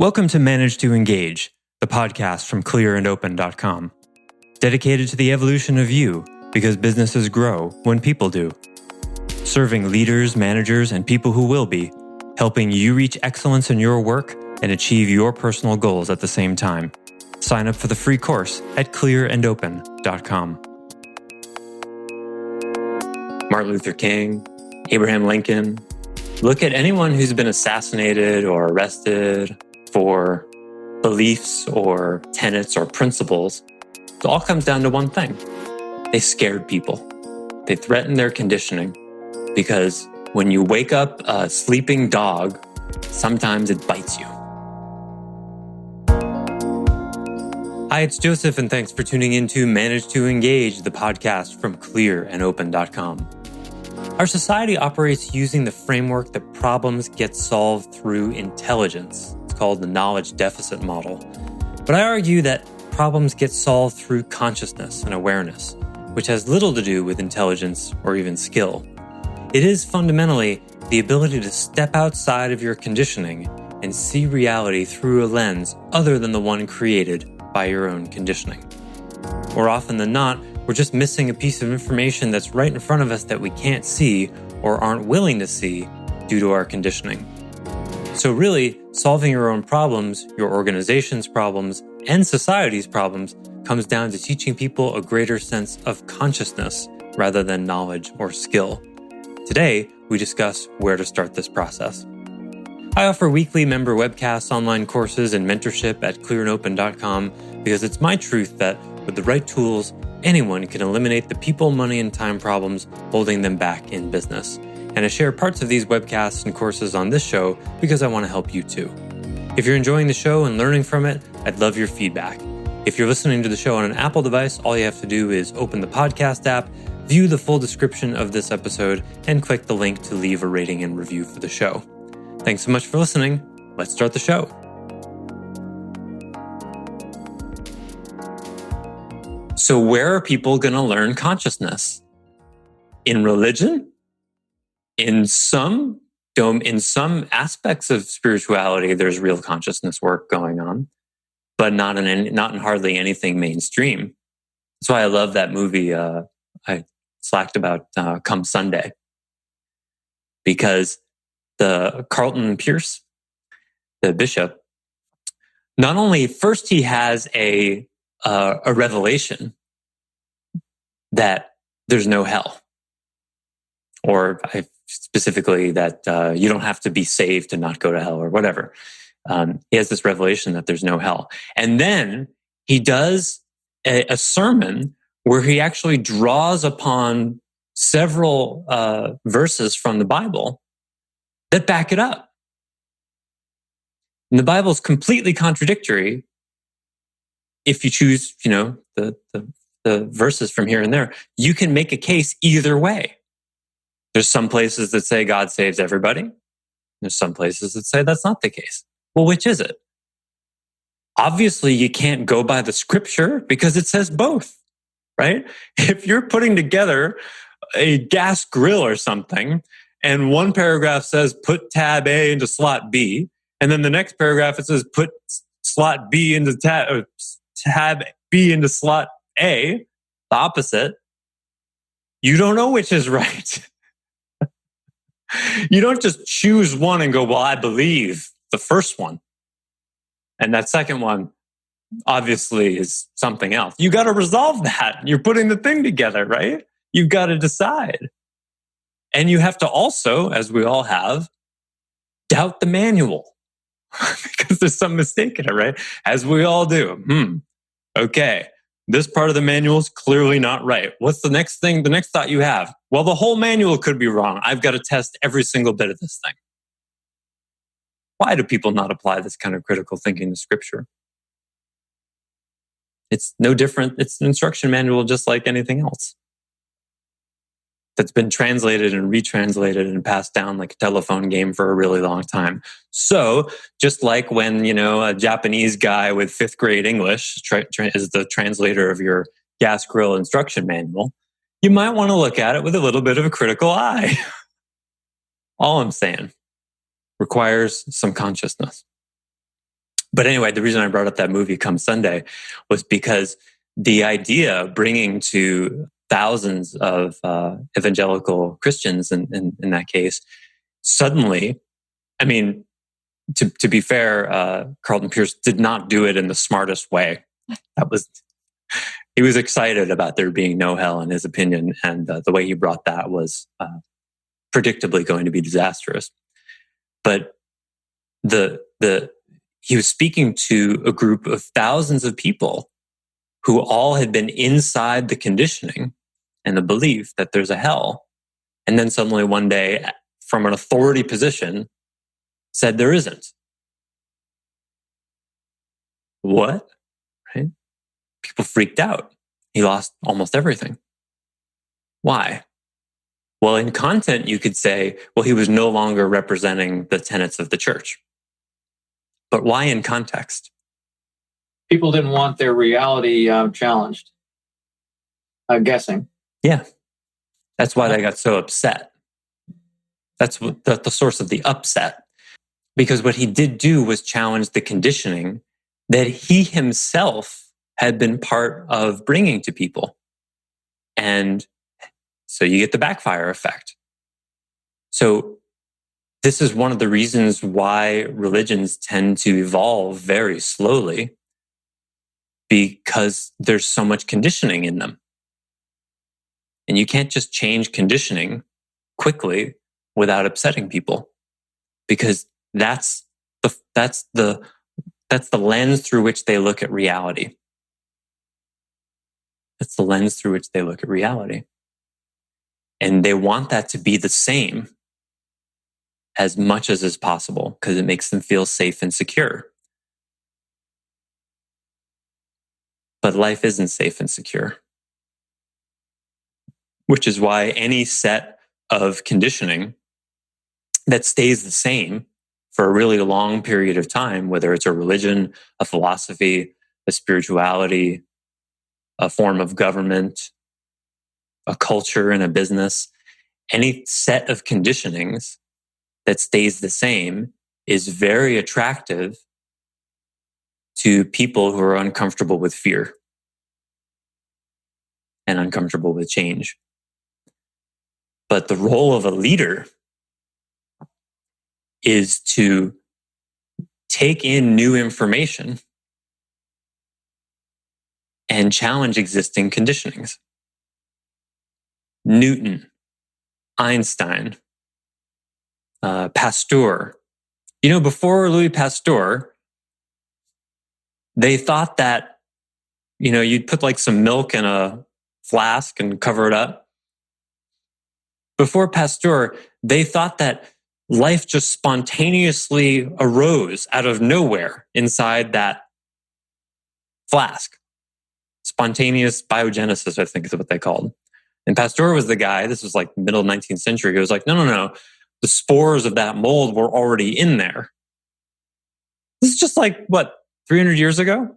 Welcome to Manage to Engage, the podcast from clearandopen.com. Dedicated to the evolution of you, because businesses grow when people do. Serving leaders, managers, and people who will be, helping you reach excellence in your work and achieve your personal goals at the same time. Sign up for the free course at clearandopen.com. Martin Luther King, Abraham Lincoln. Look at anyone who's been assassinated or arrested for beliefs or tenets or principles. It all comes down to one thing. They scared people. They threatened their conditioning because when you wake up a sleeping dog, sometimes it bites you. Hi, it's Joseph, and thanks for tuning in to Manage to Engage, the podcast from clearandopen.com. Our society operates using the framework that problems get solved through intelligence. It's called the knowledge deficit model. But I argue that problems get solved through consciousness and awareness, which has little to do with intelligence or even skill. It is fundamentally the ability to step outside of your conditioning and see reality through a lens other than the one created by your own conditioning. More often than not, we're just missing a piece of information that's right in front of us that we can't see or aren't willing to see due to our conditioning. So really, solving your own problems, your organization's problems, and society's problems comes down to teaching people a greater sense of consciousness rather than knowledge or skill. Today, we discuss where to start this process. I offer weekly member webcasts, online courses, and mentorship at clearandopen.com because it's my truth that with the right tools, anyone can eliminate the people, money, and time problems holding them back in business. And I share parts of these webcasts and courses on this show because I want to help you too. If you're enjoying the show and learning from it, I'd love your feedback. If you're listening to the show on an Apple device, all you have to do is open the podcast app, view the full description of this episode, and click the link to leave a rating and review for the show. Thanks so much for listening. Let's start the show. So where are people going to learn consciousness? In religion? In some aspects of spirituality, there's real consciousness work going on, but not in hardly anything mainstream. That's why I love that movie I slacked about, Come Sunday, because the Carlton Pierce, the bishop, not only first he has a revelation that there's no hell, or specifically that you don't have to be saved to not go to hell or whatever. He has this revelation that there's no hell. And then he does a sermon where he actually draws upon several verses from the Bible that back it up. And the Bible is completely contradictory if you choose, the verses from here and there. You can make a case either way. There's some places that say God saves everybody. There's some places that say that's not the case. Well, which is it? Obviously, you can't go by the scripture because it says both, right? If you're putting together a gas grill or something, and one paragraph says put tab A into slot B, and then the next paragraph it says put slot B into tab B into slot A, the opposite, you don't know which is right. You don't just choose one and go, well, I believe the first one. And that second one obviously is something else. You got to resolve that. You're putting the thing together, right? You've got to decide. And you have to also, as we all have, doubt the manual because there's some mistake in it, right? As we all do. Okay. This part of the manual is clearly not right. What's the next thing, the next thought you have? Well, the whole manual could be wrong. I've got to test every single bit of this thing. Why do people not apply this kind of critical thinking to scripture? It's no different. It's an instruction manual just like anything else that's been translated and retranslated and passed down like a telephone game for a really long time. So just like when, a Japanese guy with 5th grade English is the translator of your gas grill instruction manual, you might want to look at it with a little bit of a critical eye. All I'm saying requires some consciousness. But anyway, the reason I brought up that movie Come Sunday was because the idea of bringing to thousands of evangelical Christians in that case, suddenly, I mean, to be fair, Carlton Pierce did not do it in the smartest way. He was excited about there being no hell in his opinion, and the way he brought that was predictably going to be disastrous. But he was speaking to a group of thousands of people who all had been inside the conditioning and the belief that there's a hell, and then suddenly one day, from an authority position, said there isn't. What? Right? People freaked out. He lost almost everything. Why? Well, in content, you could say, well, he was no longer representing the tenets of the church. But why in context? People didn't want their reality challenged. I'm guessing. Yeah. That's why they got so upset. That's the source of the upset. Because what he did do was challenge the conditioning that he himself had been part of bringing to people. And so you get the backfire effect. So this is one of the reasons why religions tend to evolve very slowly, because there's so much conditioning in them. And you can't just change conditioning quickly without upsetting people, because that's the lens through which they look at reality. That's the lens through which they look at reality. And they want that to be the same as much as is possible, because it makes them feel safe and secure. But life isn't safe and secure, which is why any set of conditioning that stays the same for a really long period of time, whether it's a religion, a philosophy, a spirituality, a form of government, a culture, and a business, any set of conditionings that stays the same is very attractive to people who are uncomfortable with fear and uncomfortable with change. But the role of a leader is to take in new information and challenge existing conditionings. Newton, Einstein, Pasteur. Before Louis Pasteur, they thought that, you'd put like some milk in a flask and cover it up. Before Pasteur, they thought that life just spontaneously arose out of nowhere inside that flask. Spontaneous biogenesis, I think is what they called. And Pasteur was the guy, this was like middle 19th century, he was like, no. The spores of that mold were already in there. This is just like, 300 years ago?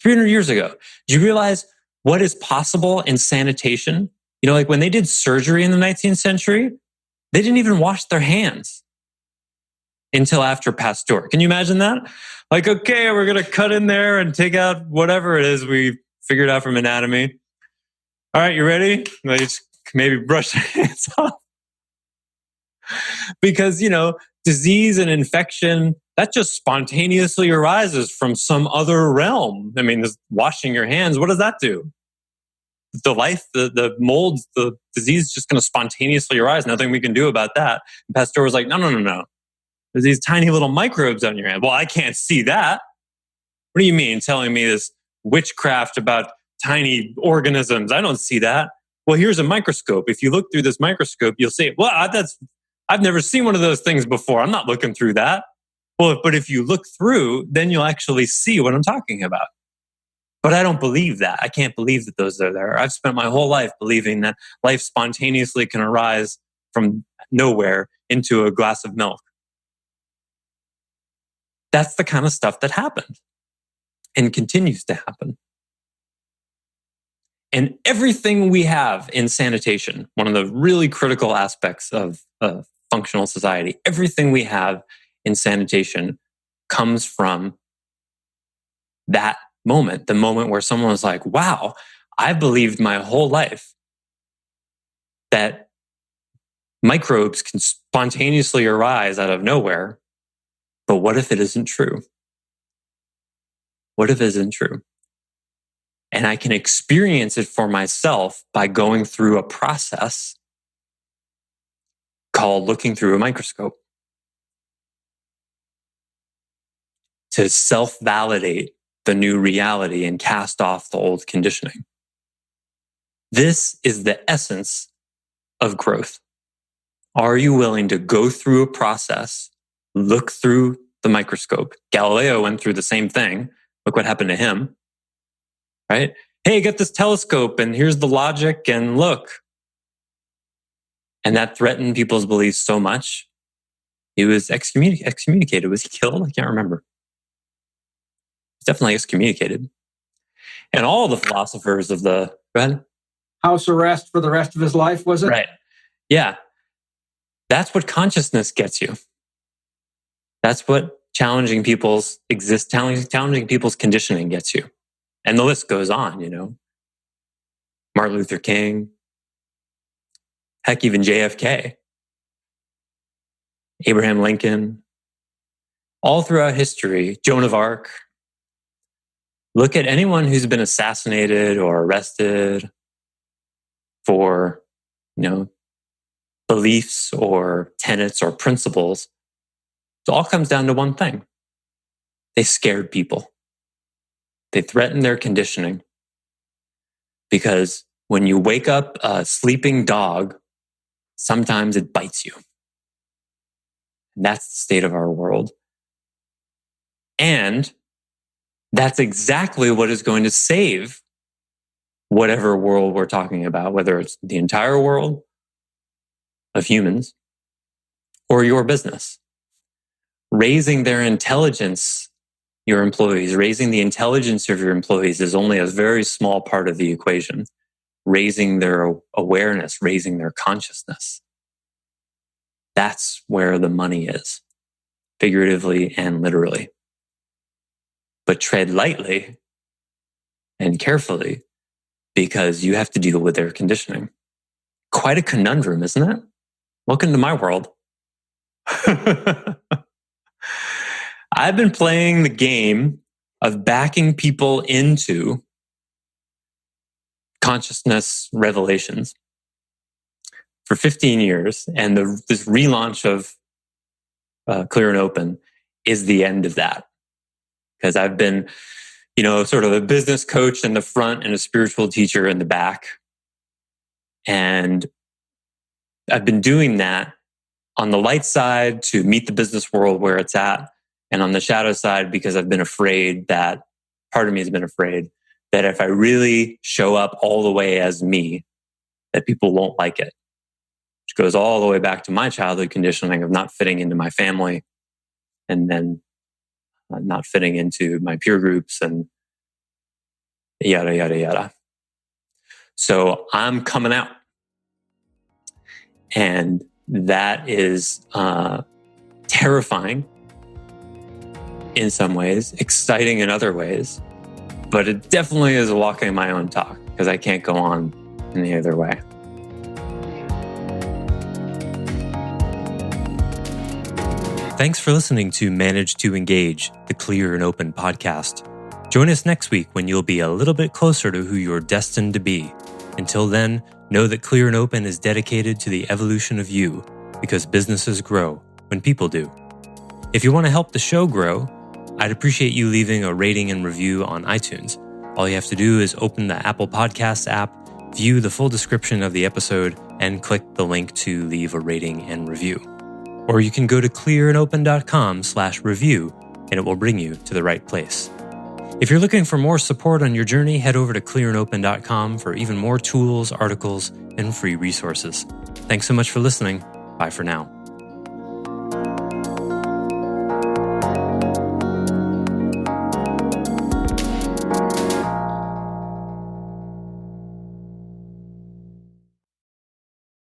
300 years ago. Do you realize what is possible in sanitation? Like when they did surgery in the 19th century, they didn't even wash their hands until after Pasteur. Can you imagine that? Like, okay, we're going to cut in there and take out whatever it is we figured out from anatomy. All right, you ready? Just maybe brush your hands off. Because, disease and infection, that just spontaneously arises from some other realm. I mean, this washing your hands, what does that do? The molds, the disease is just going to spontaneously arise. Nothing we can do about that. And Pasteur was like, no. There's these tiny little microbes on your hand. Well, I can't see that. What do you mean telling me this witchcraft about tiny organisms? I don't see that. Well, here's a microscope. If you look through this microscope, you'll see it. Well, I've never seen one of those things before. I'm not looking through that. Well, but if you look through, then you'll actually see what I'm talking about. But I don't believe that. I can't believe that those are there. I've spent my whole life believing that life spontaneously can arise from nowhere into a glass of milk. That's the kind of stuff that happened and continues to happen. And everything we have in sanitation, one of the really critical aspects of functional society, everything we have in sanitation comes from that moment, the moment where someone was like, wow, I've believed my whole life that microbes can spontaneously arise out of nowhere. But what if it isn't true? What if it isn't true? And I can experience it for myself by going through a process called looking through a microscope to self-validate the new reality and cast off the old conditioning. This is the essence of growth. Are you willing to go through a process, look through the microscope? Galileo went through the same thing. Look what happened to him, right? Hey, get this telescope and here's the logic and look. And that threatened people's beliefs so much. He was excommunicated. Was he killed? I can't remember. He's definitely excommunicated. And all the philosophers of go ahead. House arrest for the rest of his life, was it? Right. Yeah. That's what consciousness gets you. That's what challenging people's conditioning gets you. And the list goes on, Martin Luther King, heck, even JFK, Abraham Lincoln, all throughout history, Joan of Arc. Look at anyone who's been assassinated or arrested for, beliefs or tenets or principles. It all comes down to one thing. They scared people. They threatened their conditioning. Because when you wake up a sleeping dog, sometimes it bites you. And that's the state of our world. And that's exactly what is going to save whatever world we're talking about, whether it's the entire world of humans or your business. Raising their intelligence, your employees, raising the intelligence of your employees is only a very small part of the equation. Raising their awareness, raising their consciousness. That's where the money is, figuratively and literally. But tread lightly and carefully because you have to deal with their conditioning. Quite a conundrum, isn't it? Welcome to my world. I've been playing the game of backing people into consciousness revelations for 15 years. And this relaunch of Clear and Open is the end of that. Because I've been, sort of a business coach in the front and a spiritual teacher in the back. And I've been doing that on the light side to meet the business world where it's at, and on the shadow side because I've been afraid that, part of me has been afraid that if I really show up all the way as me, that people won't like it. Which goes all the way back to my childhood conditioning of not fitting into my family and then not fitting into my peer groups and yada, yada, yada. So I'm coming out. And that is terrifying in some ways, exciting in other ways. But it definitely is walking my own talk because I can't go on any other way. Thanks for listening to Manage to Engage, the Clear and Open podcast. Join us next week when you'll be a little bit closer to who you're destined to be. Until then, know that Clear and Open is dedicated to the evolution of you because businesses grow when people do. If you want to help the show grow, I'd appreciate you leaving a rating and review on iTunes. All you have to do is open the Apple Podcasts app, view the full description of the episode, and click the link to leave a rating and review. Or you can go to clearandopen.com/review and it will bring you to the right place. If you're looking for more support on your journey, head over to clearandopen.com for even more tools, articles, and free resources. Thanks so much for listening. Bye for now.